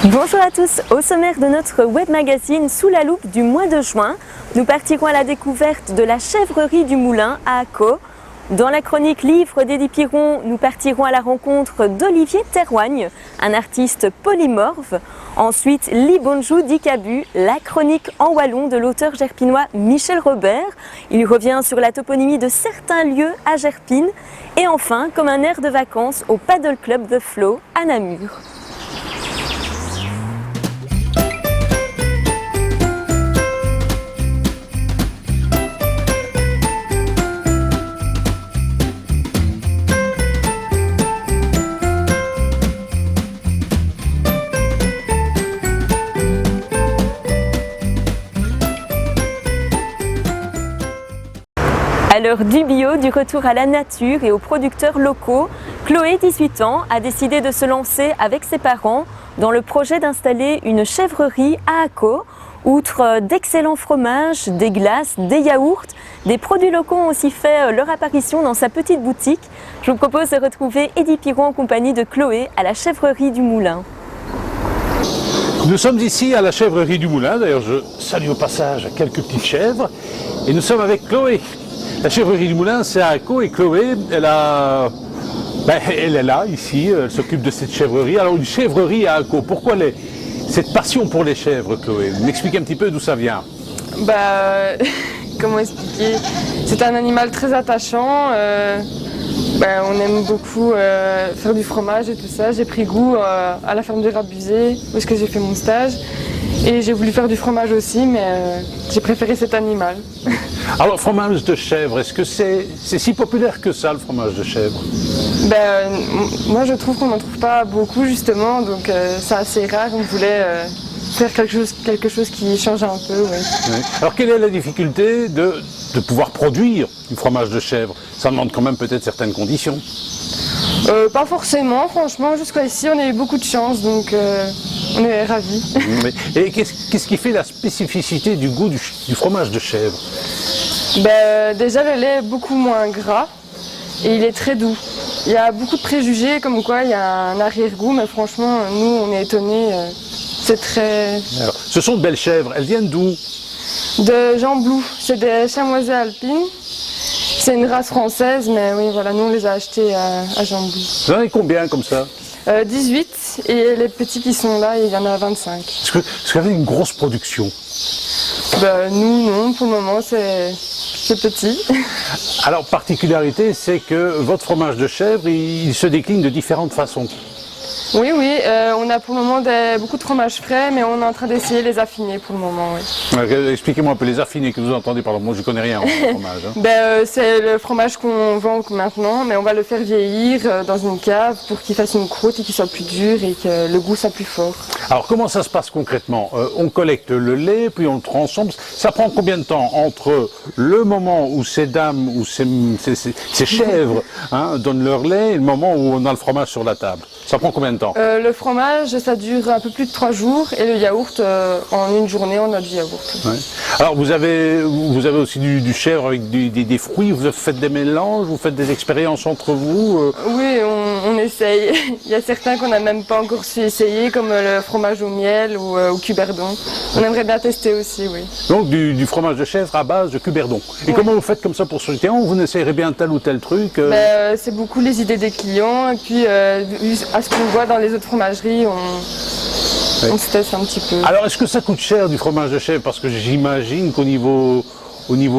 Bonjour à tous, au sommaire de notre web magazine Sous la loupe du mois de juin, nous partirons à la découverte de la chèvrerie du Moulin à Accaux. Dans la chronique livre d'Eddie Piron, nous partirons à la rencontre d'Olivier Terroigne, un artiste polymorphe. Ensuite, Libonjou d'Icabu, la chronique en wallon de l'auteur gerpinois Michel Robert. Il revient sur la toponymie de certains lieux à Gerpine. Et enfin, comme un air de vacances au Paddle Club The Flow à Namur. À l'heure du bio, du retour à la nature et aux producteurs locaux, Chloé, 18 ans, a décidé de se lancer avec ses parents dans le projet d'installer une chèvrerie à Accaux. Outre d'excellents fromages, des glaces, des yaourts, des produits locaux ont aussi fait leur apparition dans sa petite boutique. Je vous propose de retrouver Eddie Piron en compagnie de Chloé à la chèvrerie du Moulin. Nous sommes ici à la chèvrerie du Moulin, d'ailleurs je salue au passage quelques petites chèvres, et nous sommes avec Chloé. La chèvrerie du Moulin, c'est à Accaux, et Chloé, elle est là, ici, elle s'occupe de cette chèvrerie. Alors une chèvrerie à Accaux, pourquoi cette passion pour les chèvres, Chloé? M'explique un petit peu d'où ça vient. Comment expliquer? C'est un animal très attachant. On aime beaucoup faire du fromage et tout ça. J'ai pris goût à la ferme de Rabusé, où est-ce que j'ai fait mon stage. Et j'ai voulu faire du fromage aussi, mais j'ai préféré cet animal. Alors, fromage de chèvre, est-ce que c'est si populaire que ça, le fromage de chèvre? Moi, je trouve qu'on n'en trouve pas beaucoup, justement, donc c'est assez rare. On voulait faire quelque chose qui change un peu, oui. Oui. Alors, quelle est la difficulté de pouvoir produire du fromage de chèvre? Ça demande quand même peut-être certaines conditions. Pas forcément, franchement. Jusqu'à ici, on a eu beaucoup de chance, donc on est ravis. Et qu'est-ce qui fait la spécificité du goût du fromage de chèvre? Déjà, le lait est beaucoup moins gras et il est très doux. Il y a beaucoup de préjugés, comme quoi il y a un arrière-goût, mais franchement, nous, on est étonnés. C'est très... Alors, ce sont de belles chèvres. Elles viennent d'où? De Jamblou. C'est des chamoisées alpines. C'est une race française, mais oui, voilà, nous on les a achetés à Jamblou. Vous en avez combien comme ça? 18, et les petits qui sont là, il y en a 25. Est-ce que vous avez une grosse production? Nous, non, pour le moment, c'est petit. Alors, particularité, c'est que votre fromage de chèvre, il se décline de différentes façons. Oui, on a pour le moment beaucoup de fromages frais, mais on est en train d'essayer les affiner pour le moment, oui. Expliquez-moi un peu les affinés que vous entendez par là. Moi, je ne connais rien en fromage. C'est le fromage qu'on vend maintenant, mais on va le faire vieillir dans une cave pour qu'il fasse une croûte et qu'il soit plus dur et que le goût soit plus fort. Alors, comment ça se passe concrètement? On collecte le lait, puis on le transforme. Ça prend combien de temps entre le moment où ces dames ou ces chèvres donnent leur lait et le moment où on a le fromage sur la table? Ça prend combien de temps? Le fromage, ça dure un peu plus de 3 jours, et le yaourt, en une journée, on a du yaourt. Ouais. Alors vous avez aussi du chèvre avec des fruits, vous faites des mélanges, vous faites des expériences entre vous? Oui, on essaye. Il y a certains qu'on n'a même pas encore su essayer, comme le fromage au miel ou au cuberdon. On aimerait bien tester aussi, oui. Donc du fromage de chèvre à base de cuberdon. Et comment vous faites comme ça pour ce temps? Vous essayerez bien tel ou tel truc? C'est beaucoup les idées des clients, et puis à ce qu'on voit dans les autres fromageries, on se teste un petit peu. Alors est-ce que ça coûte cher du fromage de chèvre? Parce que j'imagine qu'au niveau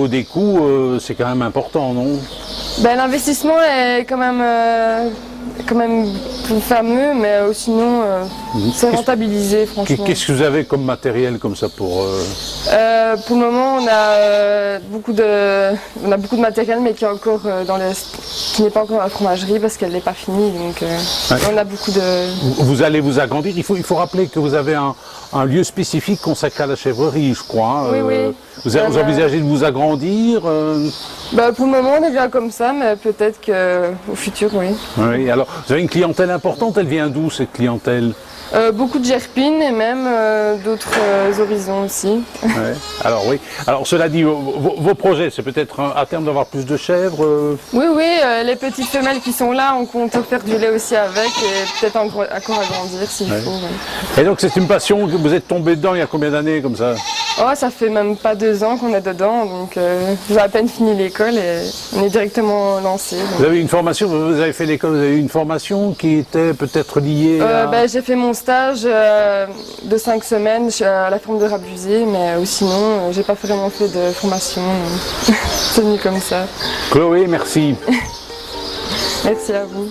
des coûts, c'est quand même important, non? L'investissement est quand même fameux, mais sinon c'est rentabilisé, franchement. Qu'est-ce que vous avez comme matériel comme ça pour... Pour le moment, on a beaucoup de matériel, mais qui est encore qui n'est pas encore dans la fromagerie parce qu'elle n'est pas finie. Donc on a beaucoup de... Vous allez vous agrandir. Il faut rappeler que vous avez un lieu spécifique consacré à la chèvrerie, je crois. Oui. Vous envisagez de vous agrandir? Pour le moment, on est bien comme ça, mais peut-être qu'au futur, oui. Oui. Alors, vous avez une clientèle importante. Elle vient d'où, cette clientèle? Beaucoup de gerpines et même d'autres horizons aussi. Ouais. Alors oui. Alors cela dit, vos projets, c'est peut-être à terme d'avoir plus de chèvres Oui, les petites femelles qui sont là, on compte faire du lait aussi avec et peut-être encore agrandir s'il faut. Ouais. Et donc c'est une passion que vous êtes tombé dedans il y a combien d'années comme ça? Oh, ça fait même pas 2 ans qu'on est dedans, donc j'ai à peine fini l'école et on est directement lancé. Vous avez une formation, vous avez fait l'école, vous avez eu une formation qui était peut-être liée à... J'ai fait mon stage de 5 semaines à la ferme de Rabusé, mais sinon j'ai pas vraiment fait de formation. C'est venu comme ça. Chloé, merci. Merci à vous.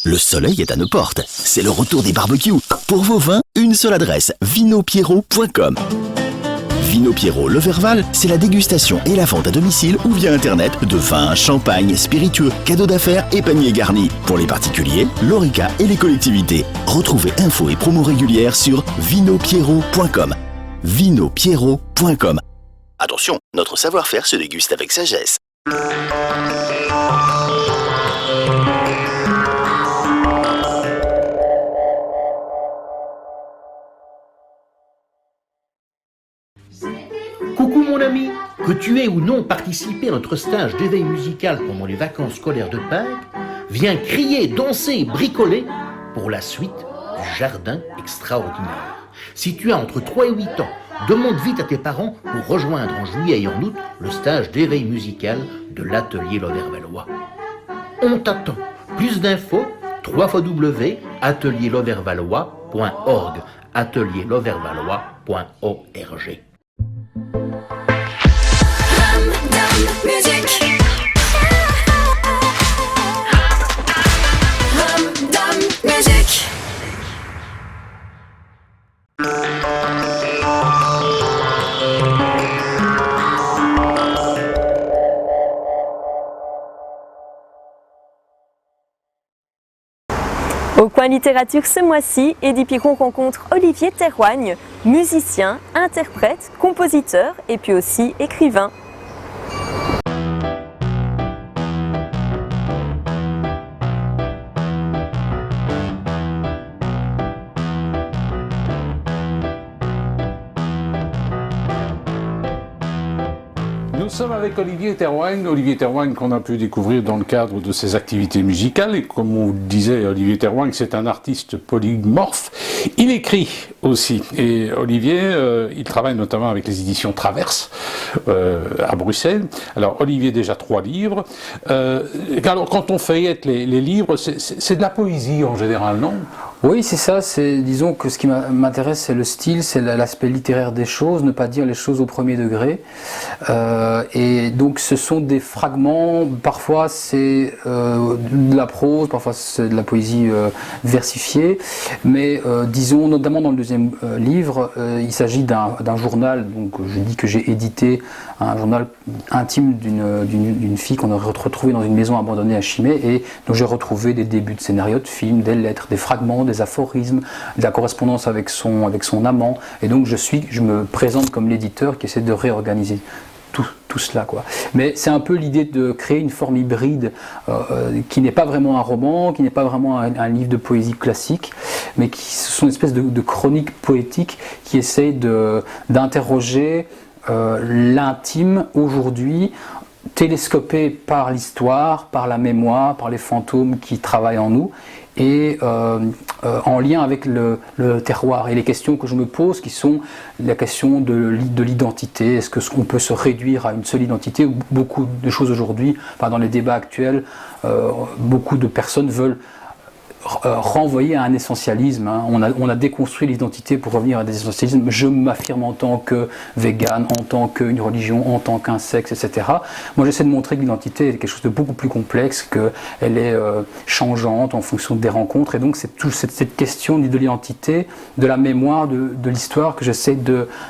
Le soleil est à nos portes. C'est le retour des barbecues. Pour vos vins, une seule adresse, vinopierrot.com. Vino Pierrot Le Verval, c'est la dégustation et la vente à domicile ou via internet de vins, champagne, spiritueux, cadeaux d'affaires et paniers garnis. Pour les particuliers, l'ORECA et les collectivités. Retrouvez infos et promos régulières sur vinopierrot.com. vinopierrot.com. Attention, notre savoir-faire se déguste avec sagesse. Coucou mon ami, que tu aies ou non participé à notre stage d'éveil musical pendant les vacances scolaires de Pâques, viens crier, danser, bricoler pour la suite du jardin extraordinaire. Si tu as entre 3 et 8 ans, demande vite à tes parents pour rejoindre en juillet et en août le stage d'éveil musical de l'atelier Lovervallois. On t'attend. Plus d'infos, www.atelierlovervallois.org, atelierlovervallois.org. Au coin littérature ce mois-ci, Eddy Picon rencontre Olivier Théroigne, musicien, interprète, compositeur et puis aussi écrivain. Nous sommes avec Olivier Théroigne qu'on a pu découvrir dans le cadre de ses activités musicales. Et comme on disait, Olivier Théroigne, c'est un artiste polymorphe. Il écrit aussi. Et Olivier, il travaille notamment avec les éditions Traverse à Bruxelles. Alors Olivier, déjà 3 livres. Alors quand on feuillette les livres, c'est de la poésie en général, non ? Oui, c'est ça. Disons que ce qui m'intéresse, c'est le style, c'est l'aspect littéraire des choses, ne pas dire les choses au premier degré. Et donc, ce sont des fragments. Parfois, c'est de la prose, parfois c'est de la poésie versifiée. Mais disons, notamment dans le deuxième livre, il s'agit d'un journal. Donc, je dis que j'ai édité un journal intime d'une fille qu'on aurait retrouvée dans une maison abandonnée à Chimay, et donc j'ai retrouvé des débuts de scénarios de films, des lettres, des fragments, des aphorismes, de la correspondance avec son amant, et donc je me présente comme l'éditeur qui essaie de réorganiser tout cela, quoi. Mais c'est un peu l'idée de créer une forme hybride qui n'est pas vraiment un roman, qui n'est pas vraiment un livre de poésie classique, mais qui sont une espèce de chronique poétique qui essaie d'interroger l'intime aujourd'hui, télescopé par l'histoire, par la mémoire, par les fantômes qui travaillent en nous, et en lien avec le terroir et les questions que je me pose, qui sont la question de l'identité. Est-ce qu'on peut se réduire à une seule identité? Beaucoup de choses aujourd'hui, dans les débats actuels, beaucoup de personnes veulent renvoyer à un essentialisme. Hein. On a déconstruit l'identité pour revenir à des essentialismes. Je m'affirme en tant que vegan, en tant qu'une religion, en tant qu'un sexe, etc. Moi, j'essaie de montrer que l'identité est quelque chose de beaucoup plus complexe, qu'elle est changeante en fonction des rencontres. Et donc, c'est toute cette question de l'identité, de la mémoire, de l'histoire que j'essaie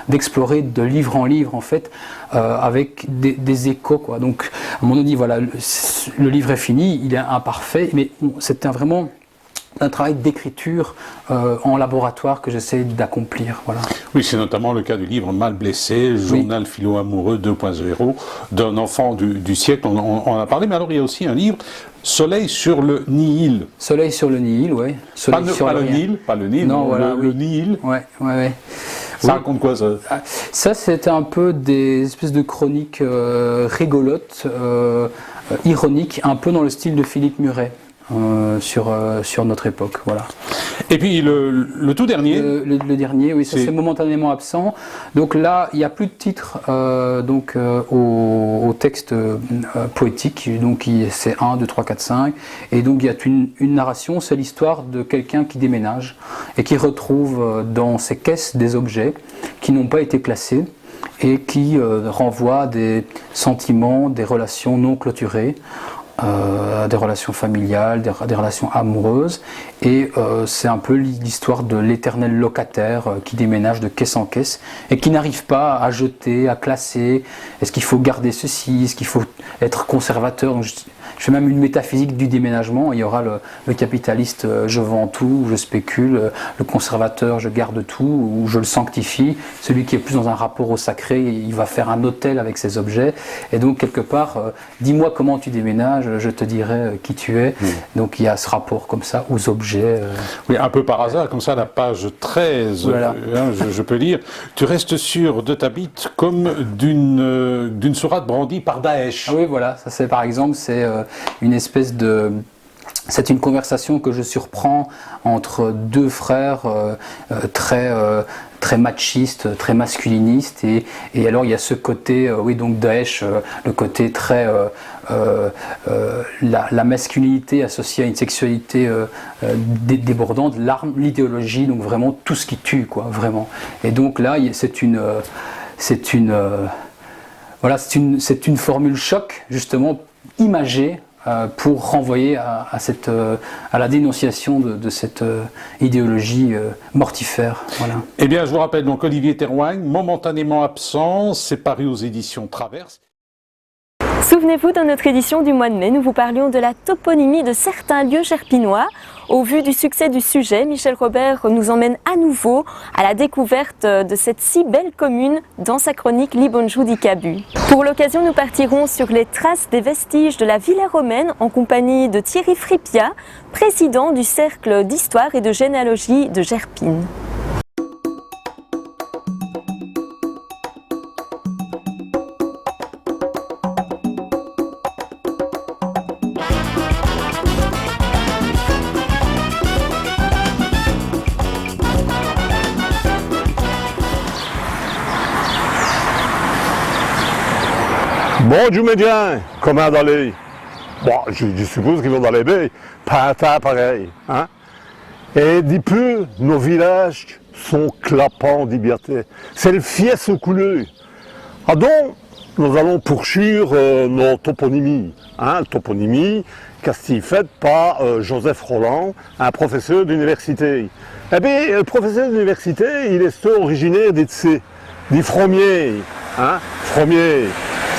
d'explorer de livre en livre, en fait, avec des échos, quoi. Donc, à un moment donné, voilà, le livre est fini, il est imparfait, mais c'était vraiment un travail d'écriture en laboratoire que j'essaie d'accomplir. Voilà. Oui, c'est notamment le cas du livre Mal blessé, journal philo-amoureux 2.0 d'un enfant du siècle, on en a parlé, mais alors il y a aussi un livre, Soleil sur le Nihil. Soleil sur le Nihil, oui. Pas le Nil, non, voilà, le Nihil. Ouais. Ça raconte quoi, ça? Ça, c'était un peu des espèces de chroniques rigolotes, ironiques, un peu dans le style de Philippe Muret. Sur notre époque, voilà. Et puis le tout dernier. Le dernier, oui, ça c'est momentanément absent. Donc là, il n'y a plus de titre au texte poétique. Donc c'est 1, 2, 3, 4, 5. Et donc il y a une narration, c'est l'histoire de quelqu'un qui déménage et qui retrouve dans ses caisses des objets qui n'ont pas été classés et qui renvoient des sentiments, des relations non clôturées. Des relations familiales, des relations amoureuses, et c'est un peu l'histoire de l'éternel locataire qui déménage de caisse en caisse et qui n'arrive pas à jeter, à classer. Est-ce qu'il faut garder ceci? Est-ce qu'il faut être conservateur? Donc, je fais même une métaphysique du déménagement. Il y aura le capitaliste, je vends tout, je spécule, le conservateur, je garde tout, ou je le sanctifie. Celui qui est plus dans un rapport au sacré, il va faire un hôtel avec ses objets. Et donc, quelque part, dis-moi comment tu déménages, je te dirai qui tu es. Donc, il y a ce rapport comme ça aux objets. Oui, un peu par hasard, comme ça, la page 13, voilà. Je peux lire. Tu restes sûr de ta bite comme d'une sourate brandie par Daesh. Ah oui, voilà. Ça, c'est par exemple, c'est une espèce de... C'est une conversation que je surprends entre deux frères très machistes, très masculinistes, et alors il y a ce côté, oui, donc Daesh, le côté très la masculinité associée à une sexualité débordante, l'arme, l'idéologie, donc vraiment tout ce qui tue, quoi, vraiment. Et donc là, c'est une formule choc, justement imagée, pour renvoyer à la dénonciation de cette idéologie mortifère. Voilà. Eh bien, je vous rappelle donc Olivier Théroigne, momentanément absent, c'est paru aux éditions Traverse. Souvenez-vous, dans notre édition du mois de mai, nous vous parlions de la toponymie de certains lieux gerpinois. Au vu du succès du sujet, Michel Robert nous emmène à nouveau à la découverte de cette si belle commune dans sa chronique Libonjou di Cabu. Pour l'occasion, nous partirons sur les traces des vestiges de la villa romaine en compagnie de Thierry Fripia, président du Cercle d'Histoire et de Généalogie de Gerpine. Bon, Djoumédien, comment d'aller? Bon, je suppose qu'ils vont dans les baies, pas un tas pareil. Hein? Et dis peu, nos villages sont clapants de liberté. C'est le fies au couleur. Ah donc, nous allons poursuivre nos toponymie. Hein, toponymie, qu'a-t-il fait par Joseph Roland, un professeur d'université. Eh bien, le professeur d'université, il est originaire d'Etsé, des Fromiers. Hein, Fromiers.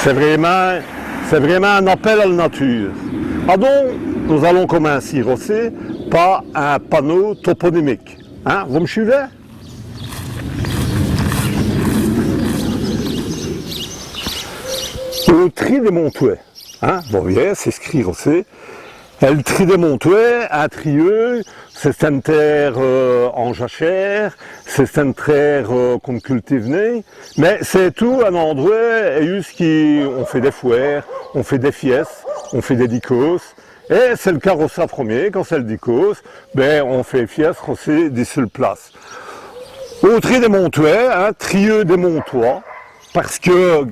C'est vraiment un appel à la nature. Ah donc, nous allons commencer aussi par un panneau toponymique. Hein, vous me suivez? Le tri des Montouets. Hein, vous voyez, c'est écrit aussi. Et le tri des Montouets, un trieux, c'est une terre en jachère, c'est une terre qu'on cultive, mais c'est tout un endroit où on fait des foires, on fait des fiestes, on fait des dicos, et c'est le cas aussi à premier, quand c'est le dicos, ben on fait fiestes aussi des seules places. Au tri des Montouets, hein, trieux des Montois, parce que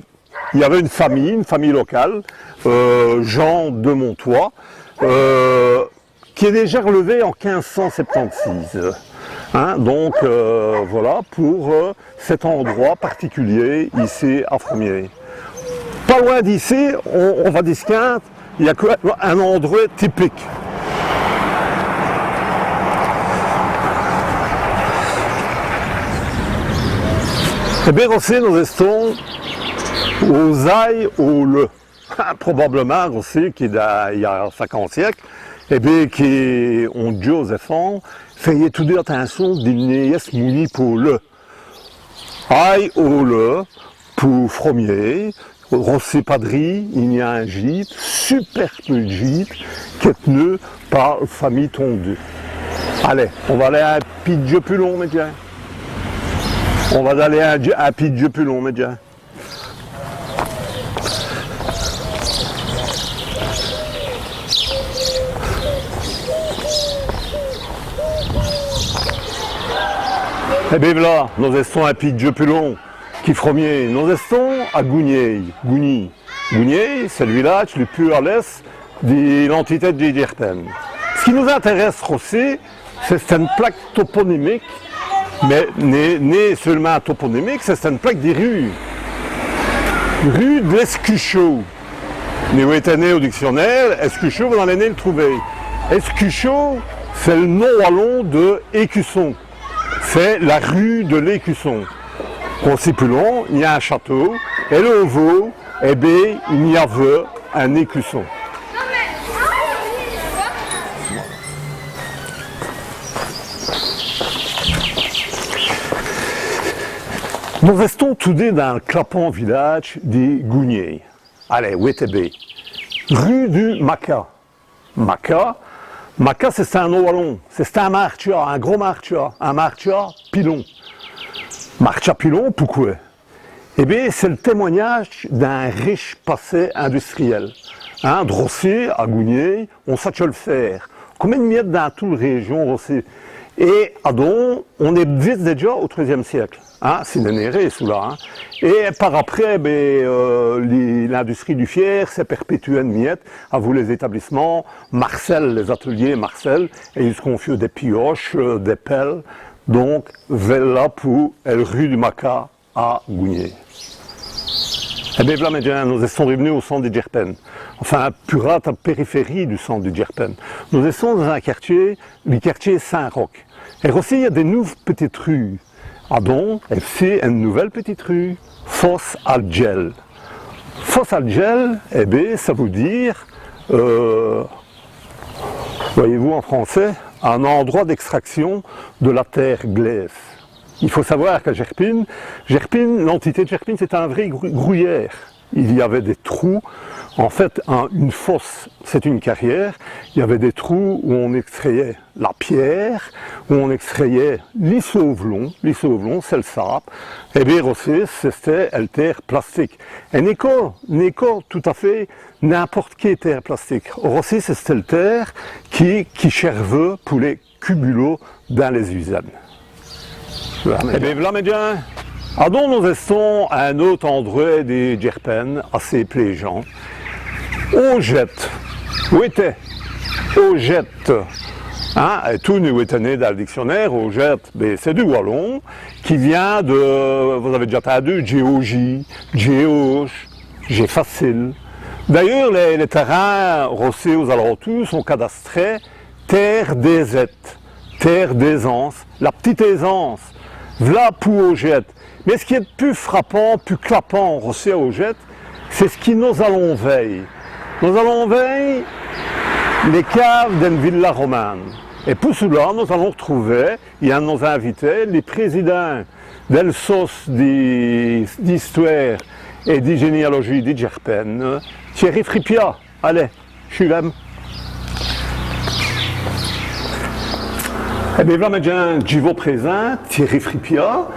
il y avait une famille locale, Jean de Montois, qui est déjà relevé en 1576. Hein, donc voilà pour cet endroit particulier ici à Fromier. Pas loin d'ici, on va disquinte, il y a un endroit typique. Eh bien, aussi, nous restons aux ailles, au le. Probablement aussi, qui il y a 50 siècles, eh bien, qui ont dit aux enfants, faites tout attention d'une mouillée pour le. Ail au le, pour Fromier, Rossi Padri, il y a un gîte, super peu de gîte, qui est tenu par famille tondue. Allez, on va aller à un pidge plus long, médias. On va aller à un pidge plus long, médias. Eh bien voilà, nous restons à pidge plus long qui Fromier. Nous restons à Gougnier. Gougnier, c'est le village le plus à l'est de l'entité de Dierpen. Ce qui nous intéresse aussi, c'est une plaque toponymique, mais n'est seulement toponymique, c'est une plaque des rues. Rue de l'Escuchot. Nous étions né au dictionnaire, Escuchot, vous allez le trouver. Escuchot, c'est le nom wallon de Écusson. C'est la rue de l'Écusson. Aussi plus long, il y a un château, et le haut, eh bien, il y avait un écusson. Nous restons tous deux dans le clapant village des Gougniers. Allez, où était-il? Rue du Maca. Maca, c'est un wallon, c'est un marcha, un gros marcha, un marcha pilon. Marcha pilon, pourquoi? Eh bien, c'est le témoignage d'un riche passé industriel. Hein, Drossé, à Gougnier, on sait le faire. Combien de miettes dans toute la région, Drossé? Et à Don, on est déjà au XIIIe siècle. Hein, c'est l'énéré, sous là. Hein. Et par après, l'industrie du fier s'est perpétuée de miettes, à vous les établissements, Marcel, les ateliers Marcel, et ils se confient des pioches, des pelles. Donc, voilà pour la rue du Maca à Gougnier. Eh bien, voilà, maintenant, nous sommes revenus au centre de Dierpen. Enfin, à la périphérie du centre de Dierpen. Nous sommes dans un quartier, le quartier Saint-Roch. Et aussi, il y a des nouvelles petites rues. Ah donc, c'est une nouvelle petite rue, Fosse Algel. Fosse Algel, eh bien, ça veut dire, voyez-vous en français, un endroit d'extraction de la terre glaise. Il faut savoir qu'à Gerpine, l'entité de Gerpine, c'est un vrai gruyère. Il y avait des trous. En fait, une fosse, c'est une carrière. Il y avait des trous où on extrayait la pierre, où on extrayait les sauvelons, c'est le sable. Et bien aussi, c'était la terre plastique. Et n'est pas tout à fait n'importe quelle terre plastique. Aussi, c'était la terre qui servait pour les cubulots dans les usines. Et bien voilà, médias. Alors nous restons à un autre endroit des Dierpen, assez plaisant. Augette. Où était Augette. Hein? Et tout nous est né dans le dictionnaire. Augette, c'est du wallon qui vient de, vous avez déjà entendu, géogie, géauche, j'ai facile. D'ailleurs, les terrains rossés aux alentours sont cadastrés terre d'aisette, terre d'aisance, la petite aisance. Voilà pour Augette. Mais ce qui est plus frappant, plus clapant en rossé à Augette, c'est ce qui nous allons veiller. Nous allons veiller les caves d'une villa romane. Et pour cela, nous allons retrouver, il y a nos invités, les présidents del SOS d'histoire et de généalogie de Dierpen, Thierry Fripia. Allez, je l'aime. Eh bien, voilà maintenant, j'y vais présent, Thierry Fripia,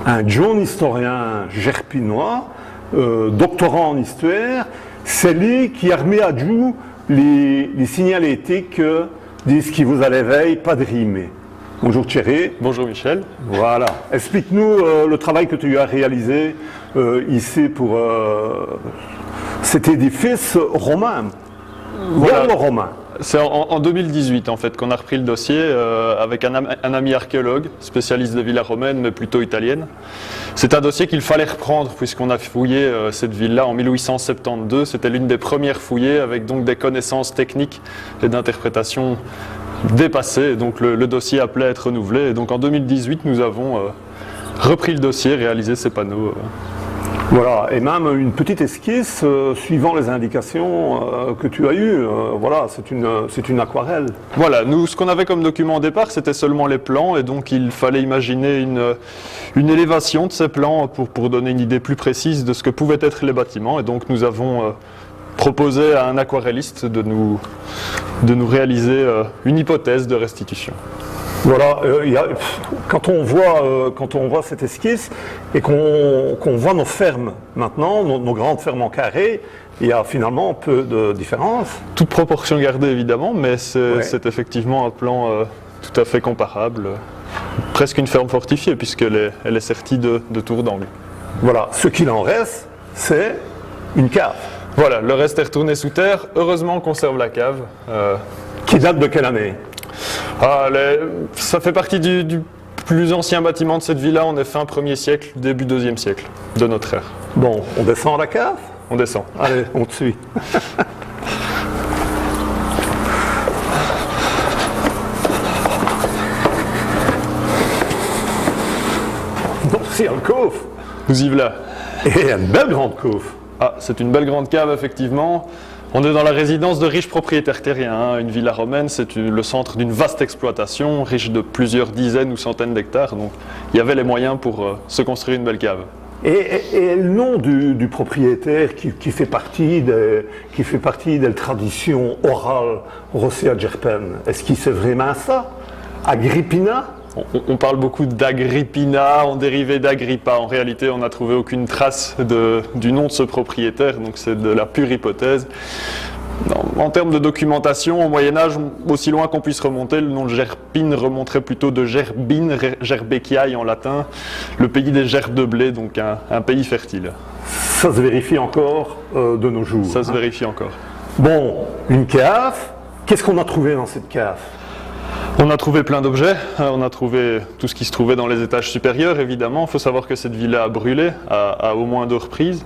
un jeune historien gerpinois, doctorant en histoire. C'est lui qui a remis à jour les signalétiques de ce qui vous allait veiller, pas de rimer. Bonjour Thierry. Bonjour Michel. Voilà. Explique-nous le travail que tu as réalisé ici pour cet édifice romain. Voilà. Romain. C'est en 2018 en fait qu'on a repris le dossier avec un ami archéologue, spécialiste de villas romaines mais plutôt italienne. C'est un dossier qu'il fallait reprendre puisqu'on a fouillé cette ville-là en 1872. C'était l'une des premières fouillées avec donc des connaissances techniques et d'interprétation dépassées. Donc le dossier appelait à être renouvelé. Et donc en 2018 nous avons repris le dossier, réalisé ces panneaux. Voilà, et même une petite esquisse suivant les indications que tu as eues. Voilà, c'est une aquarelle. Voilà, nous, ce qu'on avait comme document au départ, c'était seulement les plans, et donc il fallait imaginer une élévation de ces plans pour donner une idée plus précise de ce que pouvaient être les bâtiments. Et donc nous avons proposé à un aquarelliste de nous réaliser une hypothèse de restitution. Voilà, quand on voit cette esquisse et qu'on voit nos fermes maintenant, nos grandes fermes en carré, il y a finalement peu de différence. Toute proportion gardée évidemment, mais c'est effectivement un plan tout à fait comparable. Presque une ferme fortifiée puisqu'elle est sertie de tours d'angle. Voilà, ce qu'il en reste, c'est une cave. Voilà, le reste est retourné sous terre. Heureusement on conserve la cave. Qui date de quelle année ? Ça fait partie du plus ancien bâtiment de cette villa, on est fin 1er siècle, début 2e siècle de notre ère. Bon, on descend à la cave ? On descend. Allez, on te suit. Donc c'est un coffre. Nous y voilà. Et une belle grande coffre. Ah, c'est une belle grande cave effectivement. On est dans la résidence de riches propriétaires terriens. Hein. Une villa romaine, c'est le centre d'une vaste exploitation, riche de plusieurs dizaines ou centaines d'hectares. Donc il y avait les moyens pour se construire une belle cave. Et le nom du propriétaire qui fait partie des traditions orales Rossia Gerpen, est-ce qu'il c'est vraiment ça ? Agrippina ? On parle beaucoup d'Agrippina, en dérivé d'Agrippa. En réalité, on n'a trouvé aucune trace du nom de ce propriétaire, donc c'est de la pure hypothèse. En termes de documentation, au Moyen-Âge, aussi loin qu'on puisse remonter, le nom de Gerpine remonterait plutôt de Gerbine, Gerbeciae en latin, le pays des gerbes de blé, donc un pays fertile. Ça se vérifie encore de nos jours. Ça se vérifie encore. Bon, une cave. Qu'est-ce qu'on a trouvé dans cette cave ? On a trouvé plein d'objets, on a trouvé tout ce qui se trouvait dans les étages supérieurs évidemment. Il faut savoir que cette villa a brûlé à au moins 2 reprises.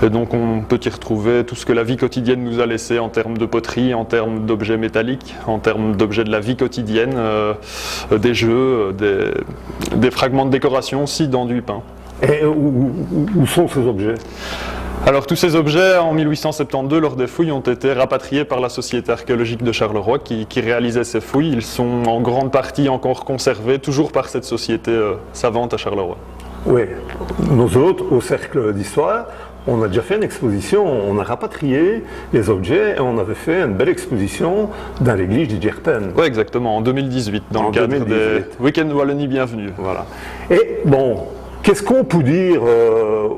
Et donc on peut y retrouver tout ce que la vie quotidienne nous a laissé en termes de poterie, en termes d'objets métalliques, en termes d'objets de la vie quotidienne, des jeux, des fragments de décoration aussi dans du pain. Et où sont ces objets ? Alors tous ces objets, en 1872, lors des fouilles, ont été rapatriés par la Société archéologique de Charleroi qui réalisait ces fouilles. Ils sont en grande partie encore conservés, toujours par cette société savante à Charleroi. Oui, nous autres, au Cercle d'Histoire, on a déjà fait une exposition, on a rapatrié les objets et on avait fait une belle exposition dans l'église de Gerpen. Oui, exactement, en 2018, dans le cadre des Week-ends Wallonie Bienvenue. Voilà. Et bon, qu'est-ce qu'on peut dire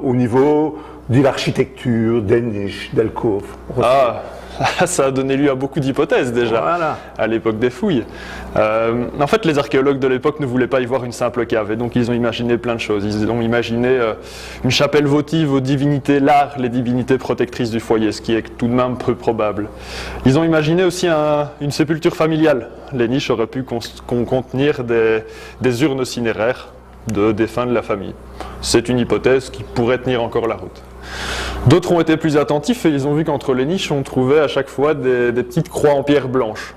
au niveau de l'architecture, des niches, des coffres? Ça a donné lieu à beaucoup d'hypothèses déjà, à l'époque des fouilles. En fait, les archéologues de l'époque ne voulaient pas y voir une simple cave, et donc ils ont imaginé plein de choses. Ils ont imaginé une chapelle votive aux divinités lares, les divinités protectrices du foyer, ce qui est tout de même peu probable. Ils ont imaginé aussi une sépulture familiale. Les niches auraient pu contenir des urnes cinéraires de défunts de la famille. C'est une hypothèse qui pourrait tenir encore la route. D'autres ont été plus attentifs et ils ont vu qu'entre les niches, on trouvait à chaque fois des petites croix en pierre blanche.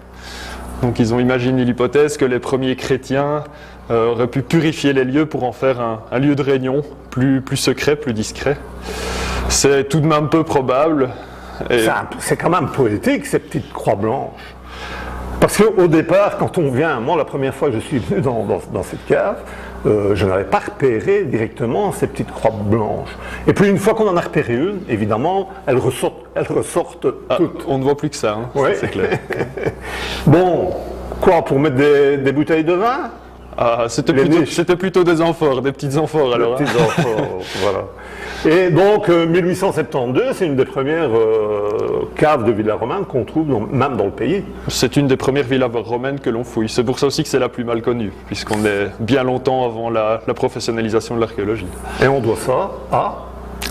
Donc ils ont imaginé l'hypothèse que les premiers chrétiens auraient pu purifier les lieux pour en faire un lieu de réunion plus secret, plus discret. C'est tout de même peu probable. C'est quand même poétique, ces petites croix blanches. Parce qu'au départ, quand on vient, moi la première fois que je suis venu dans cette cave, je n'avais pas repéré directement ces petites croix blanches. Et puis une fois qu'on en a repéré une, évidemment, elles ressortent toutes. On ne voit plus que ça, hein, ouais. C'est clair. Bon, quoi, pour mettre des bouteilles de vin? C'était plutôt des amphores, des petites amphores alors. Des petites amphores, voilà. Et donc 1872, c'est une des premières caves de villas romaines qu'on trouve même dans le pays. C'est une des premières villas romaines que l'on fouille. C'est pour ça aussi que c'est la plus mal connue, puisqu'on est bien longtemps avant la professionnalisation de l'archéologie. Et on doit ça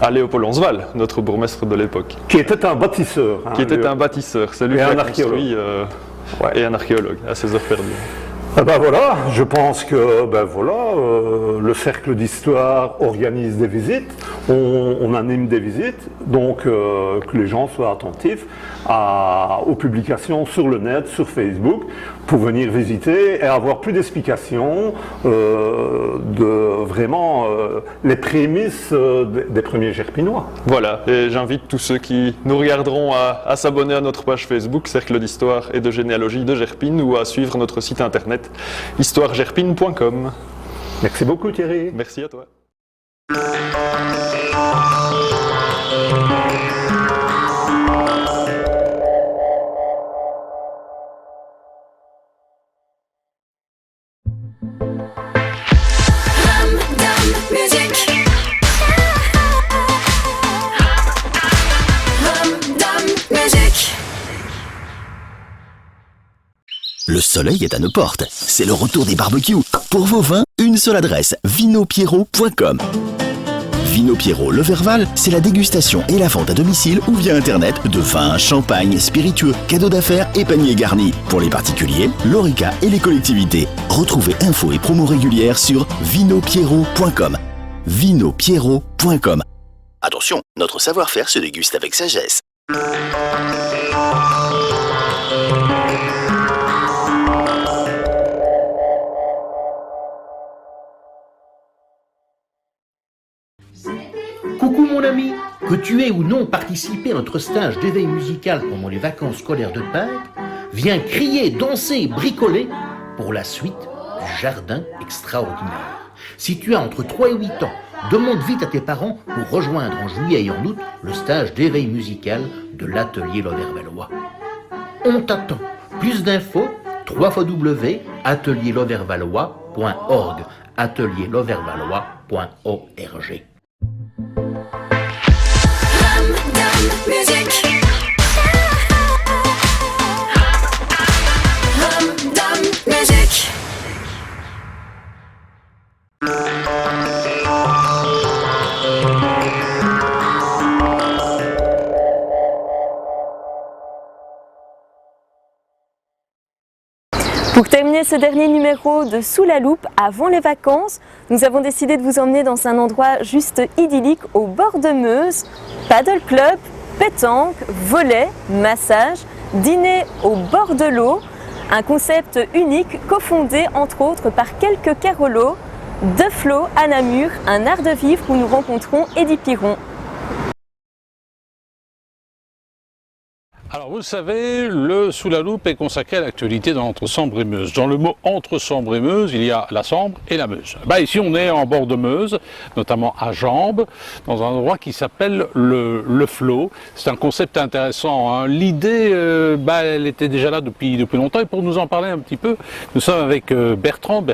À Léopold Onsval, notre bourgmestre de l'époque. Qui était un bâtisseur. Qui était un bâtisseur, c'est lui Et qui un a construit, et un archéologue, à ses heures perdues. Ben voilà, je pense que le cercle d'histoire organise des visites, on anime des visites, donc que les gens soient attentifs aux publications sur le net, sur Facebook, pour venir visiter et avoir plus d'explications de vraiment les prémices des premiers Gerpinois. Voilà, et j'invite tous ceux qui nous regarderont à s'abonner à notre page Facebook, Cercle d'Histoire et de Généalogie de Gerpine, ou à suivre notre site internet histoiregerpine.com. Merci beaucoup Thierry. Merci à toi. Le soleil est à nos portes. C'est le retour des barbecues. Pour vos vins, une seule adresse, vinopierro.com. Vino Pierrot Le Verval, c'est la dégustation et la vente à domicile ou via internet de vins, champagne, spiritueux, cadeaux d'affaires et paniers garnis. Pour les particuliers, l'ORECA et les collectivités. Retrouvez infos et promos régulières sur vinopierro.com. vinopierro.com. Attention, notre savoir-faire se déguste avec sagesse. Coucou mon ami, que tu aies ou non participé à notre stage d'éveil musical pendant les vacances scolaires de Pâques, viens crier, danser, bricoler pour la suite du jardin extraordinaire. Si tu as entre 3 et 8 ans, demande vite à tes parents pour rejoindre en juillet et en août le stage d'éveil musical de l'atelier Lovervallois. On t'attend. Plus d'infos, www.atelierlovervallois.org, atelierlovervallois.org. Pour terminer ce dernier numéro de Sous la loupe avant les vacances, nous avons décidé de vous emmener dans un endroit juste idyllique au bord de Meuse. Paddle club, pétanque, volley, massage, dîner au bord de l'eau. Un concept unique cofondé entre autres par quelques Carolos, de Flo à Namur, un art de vivre où nous rencontrons Eddy Piron. Alors vous le savez, le Sous la loupe est consacré à l'actualité dans l'Entre-Sambre et Meuse. Dans le mot Entre-Sambre et Meuse, il y a la Sambre et la Meuse. Ici on est en bord de Meuse, notamment à Jambes, dans un endroit qui s'appelle le Flot. C'est un concept intéressant, hein. L'idée, elle était déjà là depuis longtemps, et pour nous en parler un petit peu, nous sommes avec Bertrand,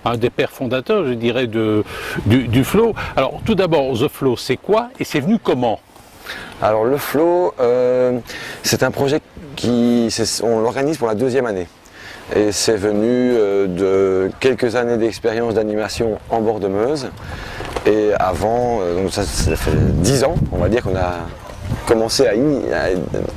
un des pères fondateurs, je dirais, du Flot. Alors tout d'abord, The Flot, c'est quoi et c'est venu comment ? Alors le Flot, c'est un projet on l'organise pour la 2e année. Et c'est venu de quelques années d'expérience d'animation en bord de Meuse. Et avant, donc ça fait 10 ans, on va dire qu'on a commencé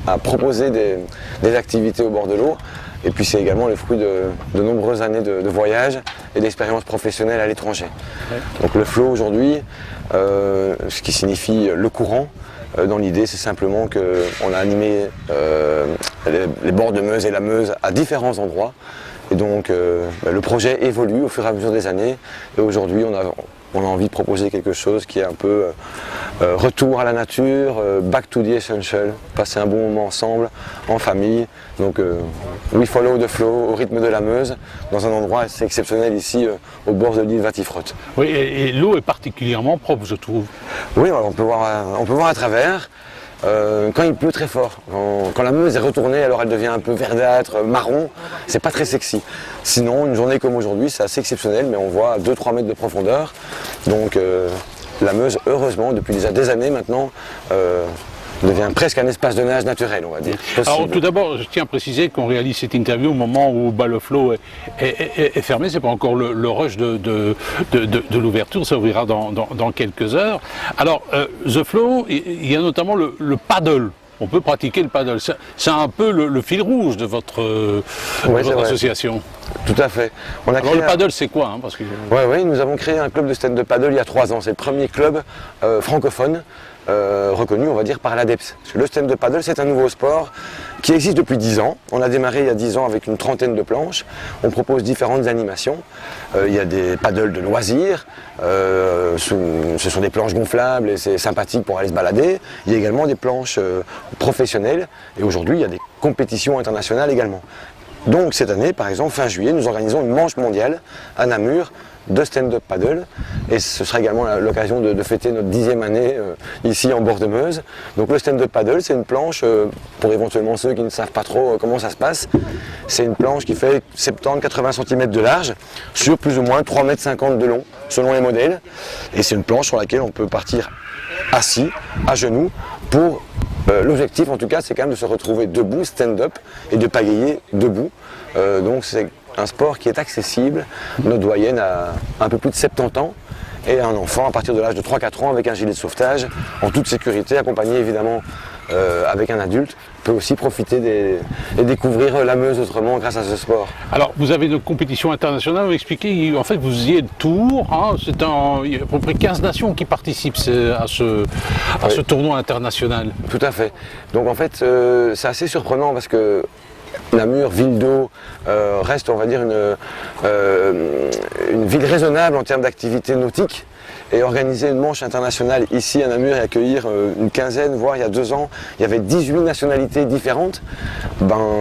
à proposer des activités au bord de l'eau. Et puis c'est également le fruit de nombreuses années de voyage et d'expérience professionnelle à l'étranger. Ouais. Donc le Flot aujourd'hui, ce qui signifie le courant, dans l'idée, c'est simplement qu'on a animé les bords de Meuse et la Meuse à différents endroits. Et donc le projet évolue au fur et à mesure des années. Et aujourd'hui, on a envie de proposer quelque chose qui est un peu retour à la nature, back to the essential, passer un bon moment ensemble, en famille. Donc we follow the flow au rythme de la Meuse, dans un endroit assez exceptionnel ici, au bord de l'île Vatifrotte. Oui, et l'eau est particulièrement propre, je trouve. Oui, on peut voir à travers. Quand il pleut très fort, quand la Meuse est retournée, alors elle devient un peu verdâtre, marron, c'est pas très sexy. Sinon, une journée comme aujourd'hui, c'est assez exceptionnel, mais on voit 2-3 mètres de profondeur. Donc la Meuse, heureusement, depuis déjà des années maintenant, devient presque un espace de nage naturel, on va dire. Alors Possible. tout d'abord, je tiens à préciser qu'on réalise cette interview au moment où le flow est fermé, c'est pas encore le rush de l'ouverture, ça ouvrira dans quelques heures. Alors, The Flow, il y a notamment le paddle. On peut pratiquer le paddle. C'est un peu le fil rouge de votre association. Tout à fait. On a Alors le paddle, c'est quoi parce que... Oui, nous avons créé un club de stand-up paddle il y a 3 ans. C'est le premier club francophone reconnu, on va dire, par l'ADEPS. Parce que le stand-up paddle, c'est un nouveau sport qui existe depuis 10 ans. On a démarré il y a 10 ans avec une trentaine de planches. On propose différentes animations. Il y a des paddles de loisirs. Ce sont des planches gonflables et c'est sympathique pour aller se balader. Il y a également des planches professionnelles. Et aujourd'hui, il y a des compétitions internationales également. Donc cette année, par exemple, fin juillet, nous organisons une manche mondiale à Namur de stand-up paddle et ce sera également l'occasion de fêter notre 10e année ici en bord de Meuse. Donc le stand-up paddle, c'est une planche, pour éventuellement ceux qui ne savent pas trop comment ça se passe, c'est une planche qui fait 70-80 cm de large sur plus ou moins 3,50 m de long selon les modèles et c'est une planche sur laquelle on peut partir assis, à genoux, pour l'objectif en tout cas c'est quand même de se retrouver debout, stand-up et de pagayer debout. Donc c'est un sport qui est accessible. Notre doyenne a un peu plus de 70 ans et un enfant à partir de l'âge de 3-4 ans avec un gilet de sauvetage en toute sécurité, accompagné évidemment avec un adulte, peut aussi profiter et découvrir la Meuse autrement grâce à ce sport. Alors vous avez une compétition internationale, vous m'expliquez, en fait vous faisiez le tour, il y a à peu près 15 nations qui participent à ce tournoi international. Tout à fait. Donc en fait c'est assez surprenant parce que Namur, ville d'eau, reste on va dire une ville raisonnable en termes d'activité nautique. Et organiser une manche internationale ici à Namur et accueillir une quinzaine, voire il y a 2 ans, il y avait 18 nationalités différentes,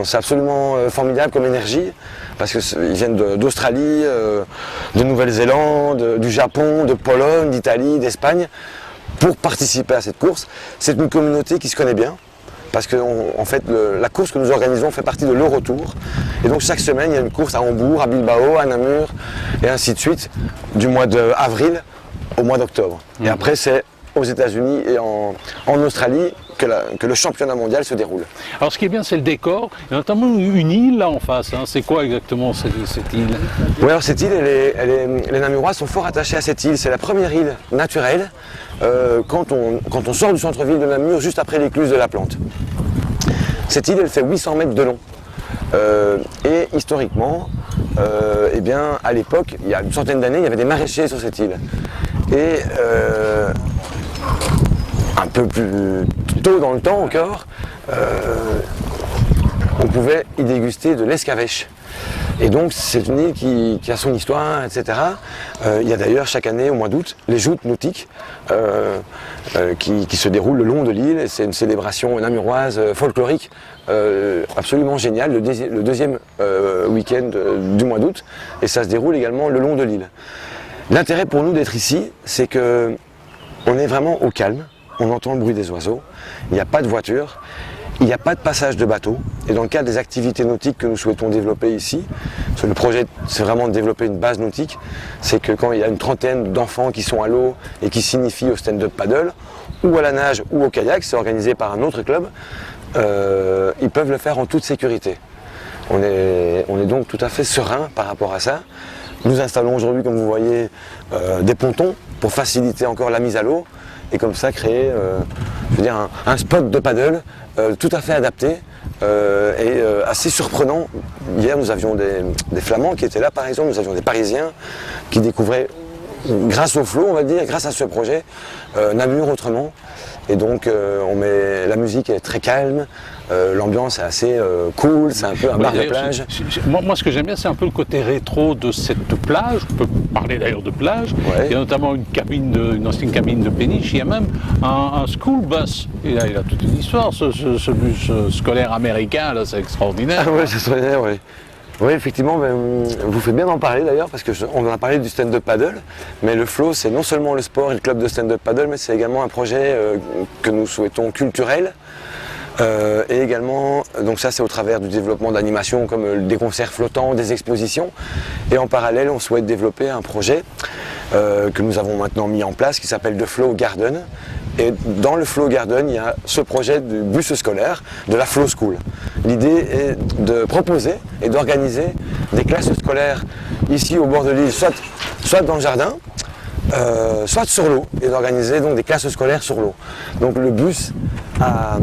c'est absolument formidable comme énergie, parce qu'ils viennent d'Australie, de Nouvelle-Zélande, du Japon, de Pologne, d'Italie, d'Espagne, pour participer à cette course. C'est une communauté qui se connaît bien, parce que en fait, la course que nous organisons fait partie de l'Eurotour. Et donc chaque semaine, il y a une course à Hambourg, à Bilbao, à Namur, et ainsi de suite, du mois d'avril au mois d'octobre. Et après, c'est aux États-Unis et en Australie que le championnat mondial se déroule. Alors ce qui est bien, c'est le décor. Il y a notamment une île là en face. C'est quoi exactement cette île? Oui, alors cette île, les Namurois sont fort attachés à cette île. C'est la première île naturelle quand on sort du centre-ville de Namur, juste après l'écluse de la Plante. Cette île, elle fait 800 mètres de long. Et historiquement, eh bien, à l'époque, il y a une centaine d'années, il y avait des maraîchers sur cette île. Et un peu plus tôt dans le temps encore, on pouvait y déguster de l'escavèche. Et donc c'est une île qui a son histoire, etc. Il y a d'ailleurs chaque année au mois d'août les joutes nautiques qui se déroulent le long de l'île. C'est une célébration namuroise folklorique absolument géniale, le deuxième week-end du mois d'août. Et ça se déroule également le long de l'île. L'intérêt pour nous d'être ici, c'est que on est vraiment au calme, on entend le bruit des oiseaux, il n'y a pas de voiture, il n'y a pas de passage de bateau. Et dans le cadre des activités nautiques que nous souhaitons développer ici, parce que le projet c'est vraiment de développer une base nautique, c'est que quand il y a une trentaine d'enfants qui sont à l'eau et qui s'initient au stand-up paddle, ou à la nage ou au kayak, c'est organisé par un autre club, ils peuvent le faire en toute sécurité. On est donc tout à fait serein par rapport à ça. Nous installons aujourd'hui, comme vous voyez, des pontons pour faciliter encore la mise à l'eau et comme ça créer un spot de paddle tout à fait adapté et assez surprenant. Hier, nous avions des Flamands qui étaient là, par exemple, nous avions des Parisiens qui découvraient, grâce au flow, on va dire, grâce à ce projet, Namur autrement. Et donc, la musique est très calme. L'ambiance est assez cool, c'est un peu un bar de plage. Moi, ce que j'aime bien, c'est un peu le côté rétro de cette plage. On peut parler d'ailleurs de plage. Ouais. Il y a notamment une ancienne cabine de péniche. Il y a même un school bus. Et là, il a toute une histoire, ce bus scolaire américain, là, c'est extraordinaire. Ah ouais, c'est extraordinaire, oui. Oui, effectivement, vous faites bien d'en parler d'ailleurs, parce qu'on en a parlé du stand-up paddle, mais le flow, c'est non seulement le sport et le club de stand-up paddle, mais c'est également un projet que nous souhaitons culturel. Et également, donc ça c'est au travers du développement d'animations comme des concerts flottants, des expositions. Et en parallèle, on souhaite développer un projet que nous avons maintenant mis en place qui s'appelle The Flow Garden, Et dans le Flow Garden, il y a ce projet du bus scolaire, de la Flow School. L'idée est de proposer et d'organiser des classes scolaires ici au bord de l'île, soit dans le jardin, soit sur l'eau, et d'organiser donc des classes scolaires sur l'eau. Donc le bus a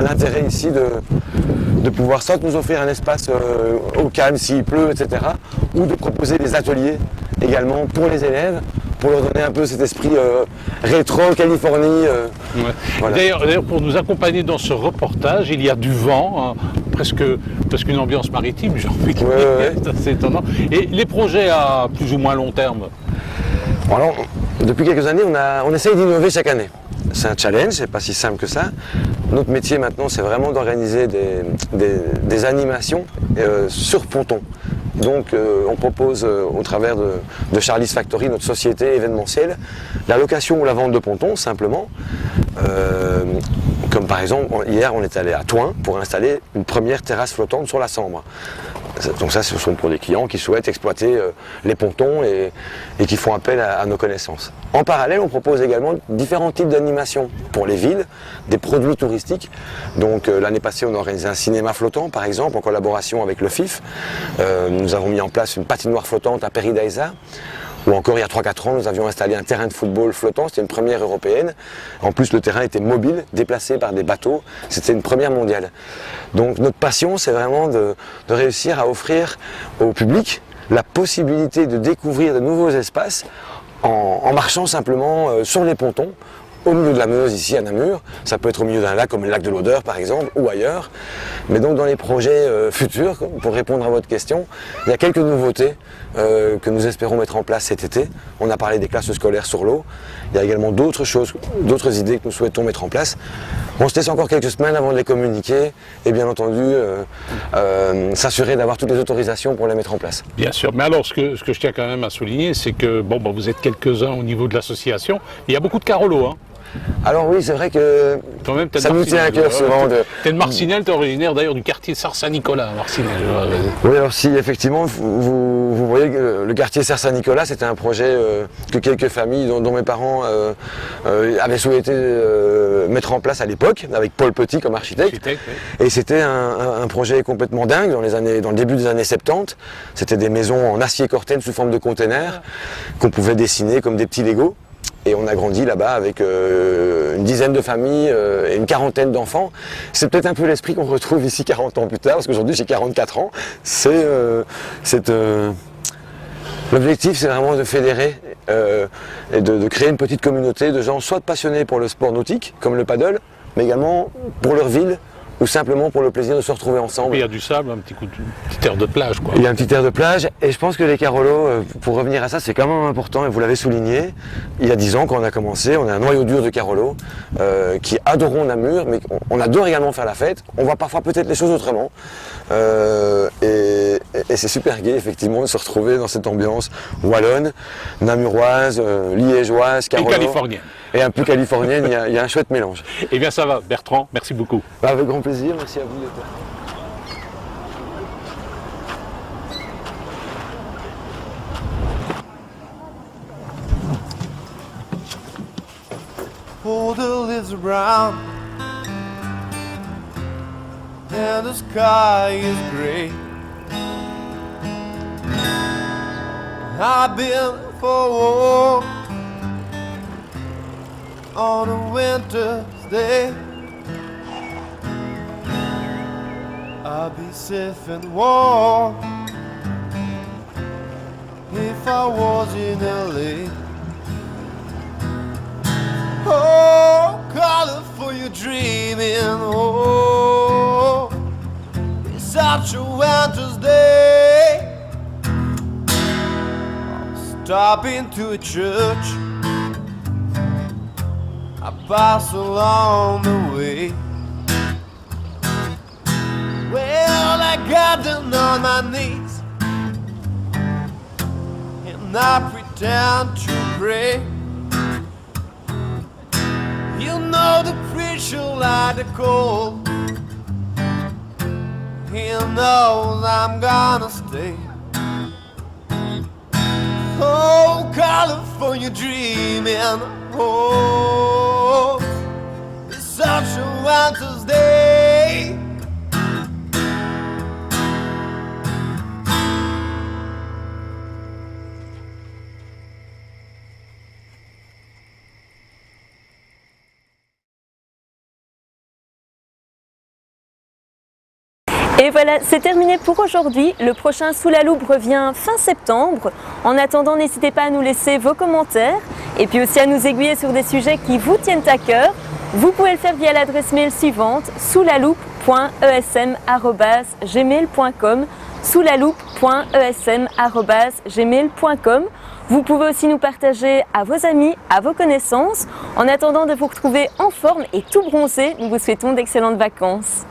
l'intérêt ici de pouvoir soit nous offrir un espace au calme s'il pleut, etc., ou de proposer des ateliers également pour les élèves, pour leur donner un peu cet esprit rétro, Californie. Ouais. Voilà. D'ailleurs, pour nous accompagner dans ce reportage, il y a du vent, hein, presque une ambiance maritime, j'ai envie de dire. C'est assez étonnant. Et les projets à plus ou moins long terme? Bon, alors, depuis quelques années, on essaye d'innover chaque année. C'est un challenge, c'est pas si simple que ça. Notre métier maintenant, c'est vraiment d'organiser des animations sur ponton. Donc on propose au travers de Charlie's Factory, notre société événementielle, la location ou la vente de pontons simplement. Comme par exemple, hier on est allé à Thoin pour installer une première terrasse flottante sur la Sambre. Donc ça, ce sont pour des clients qui souhaitent exploiter les pontons et qui font appel à nos connaissances. En parallèle, on propose également différents types d'animations pour les villes, des produits touristiques. Donc l'année passée, on a organisé un cinéma flottant, par exemple, en collaboration avec le FIF. Nous avons mis en place une patinoire flottante à Peridaisa. Ou encore, il y a 3-4 ans, nous avions installé un terrain de football flottant, c'était une première européenne. En plus, le terrain était mobile, déplacé par des bateaux, c'était une première mondiale. Donc notre passion, c'est vraiment de réussir à offrir au public la possibilité de découvrir de nouveaux espaces en marchant simplement sur les pontons, au milieu de la Meuse, ici à Namur. Ça peut être au milieu d'un lac comme le lac de l'Odeur par exemple, ou ailleurs. Mais donc dans les projets futurs, pour répondre à votre question, il y a quelques nouveautés que nous espérons mettre en place cet été. On a parlé des classes scolaires sur l'eau. Il y a également d'autres choses, d'autres idées que nous souhaitons mettre en place. On se laisse encore quelques semaines avant de les communiquer et bien entendu s'assurer d'avoir toutes les autorisations pour les mettre en place. Bien sûr, mais alors ce que je tiens quand même à souligner, c'est que vous êtes quelques-uns au niveau de l'association. Il y a beaucoup de Carolos, hein. Alors oui, c'est vrai que ça nous tient à cœur souvent. T'es de Marcinelle, t'es originaire d'ailleurs du quartier Serre-Saint-Nicolas, Marcinelle. Oui, alors si effectivement, vous voyez que le quartier Serre-Saint-Nicolas, c'était un projet que quelques familles, dont mes parents avaient souhaité mettre en place à l'époque, avec Paul Petit comme architecte. Oui. Et c'était un projet complètement dingue dans le début des années 70. C'était des maisons en acier corten sous forme de containers qu'on pouvait dessiner comme des petits Legos. Et on a grandi là-bas avec une dizaine de familles et une quarantaine d'enfants. C'est peut-être un peu l'esprit qu'on retrouve ici 40 ans plus tard, parce qu'aujourd'hui j'ai 44 ans. L'objectif, c'est vraiment de fédérer et de créer une petite communauté de gens soit passionnés pour le sport nautique, comme le paddle, mais également pour leur ville, ou simplement pour le plaisir de se retrouver ensemble. Il y a du sable, un petit air de plage, quoi. Il y a un petit air de plage, et je pense que les Carolos, pour revenir à ça, c'est quand même important, et vous l'avez souligné. Il y a 10 ans, quand on a commencé, on a un noyau dur de Carolos qui adorons Namur, mais on adore également faire la fête. On voit parfois peut-être les choses autrement. Et c'est super gai, effectivement, de se retrouver dans cette ambiance wallonne, namuroise, liégeoise, Carolos. Et californienne. Et un peu californienne, il y a un chouette mélange. Eh bien ça va, Bertrand, merci beaucoup. Avec grand plaisir, merci à vous d'être là. Oh, the leaves are brown and the sky is gray. I've been for a walk on a winter's day. I'll be safe and warm if I was in LA. Oh, California dreaming, oh, it's such a winter's day. I'll stop into a church, I pass along the way. Well, I got down on my knees and I pretend to pray. You know the preacher like the cold. He knows I'm gonna stay. Oh, California dreaming, oh, Santa's Day. Et voilà, c'est terminé pour aujourd'hui. Le prochain Sous la loupe revient fin septembre. En attendant, n'hésitez pas à nous laisser vos commentaires et puis aussi à nous aiguiller sur des sujets qui vous tiennent à cœur. Vous pouvez le faire via l'adresse mail suivante, souslaloupe.esm@gmail.com, souslaloupe.esm@gmail.com. Vous pouvez aussi nous partager à vos amis, à vos connaissances. En attendant de vous retrouver en forme et tout bronzé, nous vous souhaitons d'excellentes vacances.